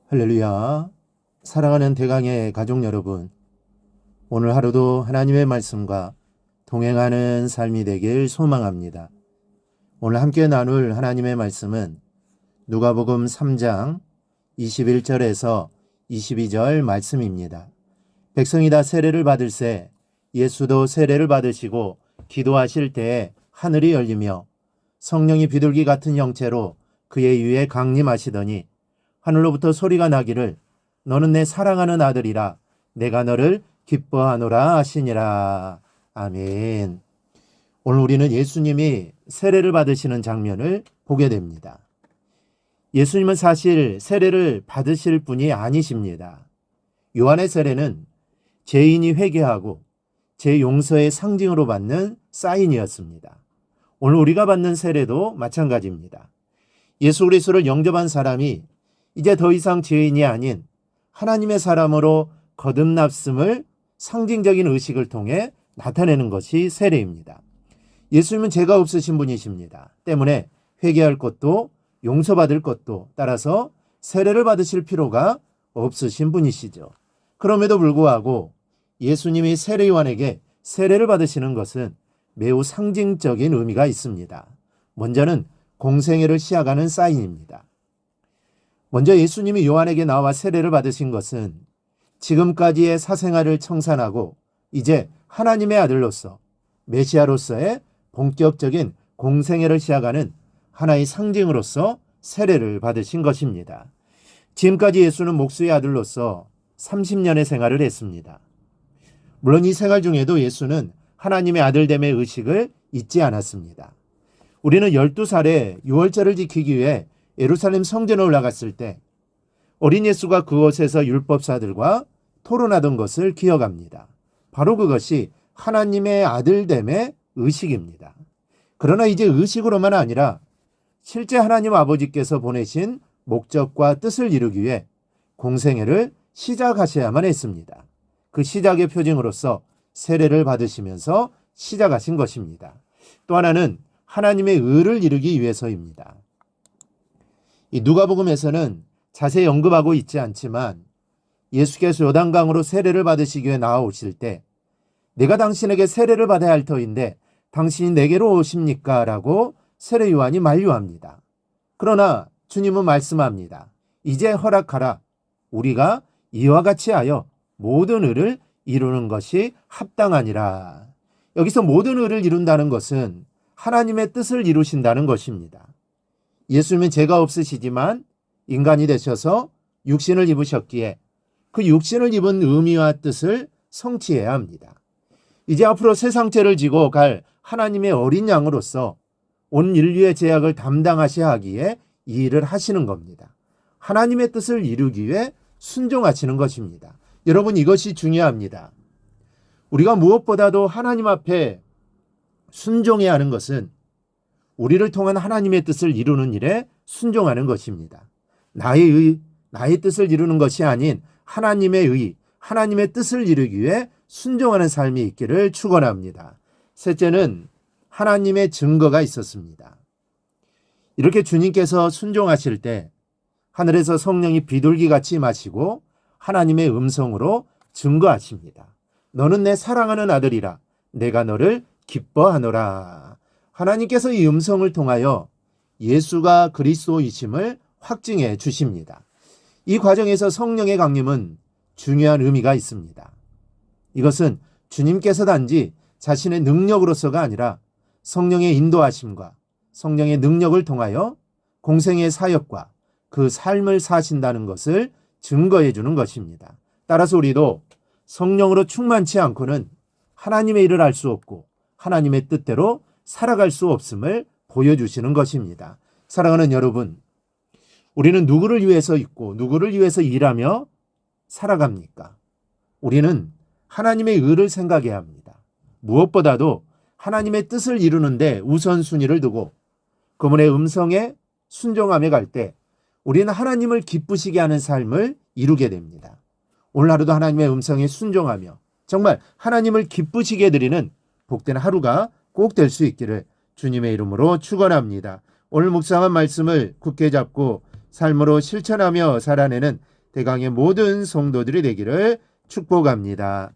할렐루야. 사랑하는 대강의 가족 여러분, 오늘 하루도 하나님의 말씀과 동행하는 삶이 되길 소망합니다. 오늘 함께 나눌 하나님의 말씀은 누가복음 3장 21절에서 22절 말씀입니다. 백성이 다 세례를 받을새 예수도 세례를 받으시고 기도하실 때에 하늘이 열리며 성령이 비둘기 같은 형체로 그의 위에 강림하시더니 하늘로부터 소리가 나기를 너는 내 사랑하는 아들이라 내가 너를 기뻐하노라 하시니라. 아멘. 오늘 우리는 예수님이 세례를 받으시는 장면을 보게 됩니다. 예수님은 사실 세례를 받으실 분이 아니십니다. 요한의 세례는 죄인이 회개하고 죄 용서의 상징으로 받는 사인이었습니다. 오늘 우리가 받는 세례도 마찬가지입니다. 예수 그리스도를 영접한 사람이 이제 더 이상 죄인이 아닌 하나님의 사람으로 거듭났음을 상징적인 의식을 통해 나타내는 것이 세례입니다. 예수님은 죄가 없으신 분이십니다. 때문에 회개할 것도 용서받을 것도 따라서 세례를 받으실 필요가 없으신 분이시죠. 그럼에도 불구하고 예수님이 세례 요한에게 세례를 받으시는 것은 매우 상징적인 의미가 있습니다. 먼저는 공생애를 시작하는 사인입니다. 먼저 예수님이 요한에게 나와 세례를 받으신 것은 지금까지의 사생활을 청산하고 이제 하나님의 아들로서 메시아로서의 본격적인 공생애를 시작하는 하나의 상징으로서 세례를 받으신 것입니다. 지금까지 예수는 목수의 아들로서 30년의 생활을 했습니다. 물론 이 생활 중에도 예수는 하나님의 아들됨의 의식을 잊지 않았습니다. 우리는 12살에 유월절을 지키기 위해 예루살렘 성전에 올라갔을 때 어린 예수가 그곳에서 율법사들과 토론하던 것을 기억합니다. 바로 그것이 하나님의 아들됨의 의식입니다. 그러나 이제 의식으로만 아니라 실제 하나님 아버지께서 보내신 목적과 뜻을 이루기 위해 공생애를 시작하셔야만 했습니다. 그 시작의 표징으로서 세례를 받으시면서 시작하신 것입니다. 또 하나는 하나님의 의를 이루기 위해서입니다. 이 누가복음에서는 자세히 언급하고 있지 않지만 예수께서 요단강으로 세례를 받으시기 위해 나아오실 때 내가 당신에게 세례를 받아야 할 터인데 당신이 내게로 오십니까? 라고 세례 요한이 만류합니다. 그러나 주님은 말씀합니다. 이제 허락하라. 우리가 이와 같이 하여 모든 의를 이루는 것이 합당하니라. 여기서 모든 의를 이룬다는 것은 하나님의 뜻을 이루신다는 것입니다. 예수님은 죄가 없으시지만 인간이 되셔서 육신을 입으셨기에 그 육신을 입은 의미와 뜻을 성취해야 합니다. 이제 앞으로 세상 죄를 지고 갈 하나님의 어린 양으로서 온 인류의 죄악을 담당하셔야 하기에 이 일을 하시는 겁니다. 하나님의 뜻을 이루기 위해 순종하시는 것입니다. 여러분, 이것이 중요합니다. 우리가 무엇보다도 하나님 앞에 순종해야 하는 것은 우리를 통한 하나님의 뜻을 이루는 일에 순종하는 것입니다. 나의 뜻을 이루는 것이 아닌 하나님의 의, 하나님의 뜻을 이루기 위해 순종하는 삶이 있기를 축원합니다. 셋째는 하나님의 증거가 있었습니다. 이렇게 주님께서 순종하실 때 하늘에서 성령이 비둘기같이 임하시고 하나님의 음성으로 증거하십니다. 너는 내 사랑하는 아들이라 내가 너를 기뻐하노라. 하나님께서 이 음성을 통하여 예수가 그리스도이심을 확증해 주십니다. 이 과정에서 성령의 강림은 중요한 의미가 있습니다. 이것은 주님께서 단지 자신의 능력으로서가 아니라 성령의 인도하심과 성령의 능력을 통하여 공생의 사역과 그 삶을 사신다는 것을 증거해 주는 것입니다. 따라서 우리도 성령으로 충만치 않고는 하나님의 일을 할 수 없고 하나님의 뜻대로 살아갈 수 없음을 보여주시는 것입니다. 사랑하는 여러분, 우리는 누구를 위해서 있고 누구를 위해서 일하며 살아갑니까? 우리는 하나님의 의를 생각해야 합니다. 무엇보다도 하나님의 뜻을 이루는데 우선순위를 두고 그분의 음성에 순종하며 갈 때 우리는 하나님을 기쁘시게 하는 삶을 이루게 됩니다. 오늘 하루도 하나님의 음성에 순종하며 정말 하나님을 기쁘시게 드리는 복된 하루가 꼭 될 수 있기를 주님의 이름으로 축원합니다. 오늘 묵상한 말씀을 굳게 잡고 삶으로 실천하며 살아내는 대강의 모든 성도들이 되기를 축복합니다.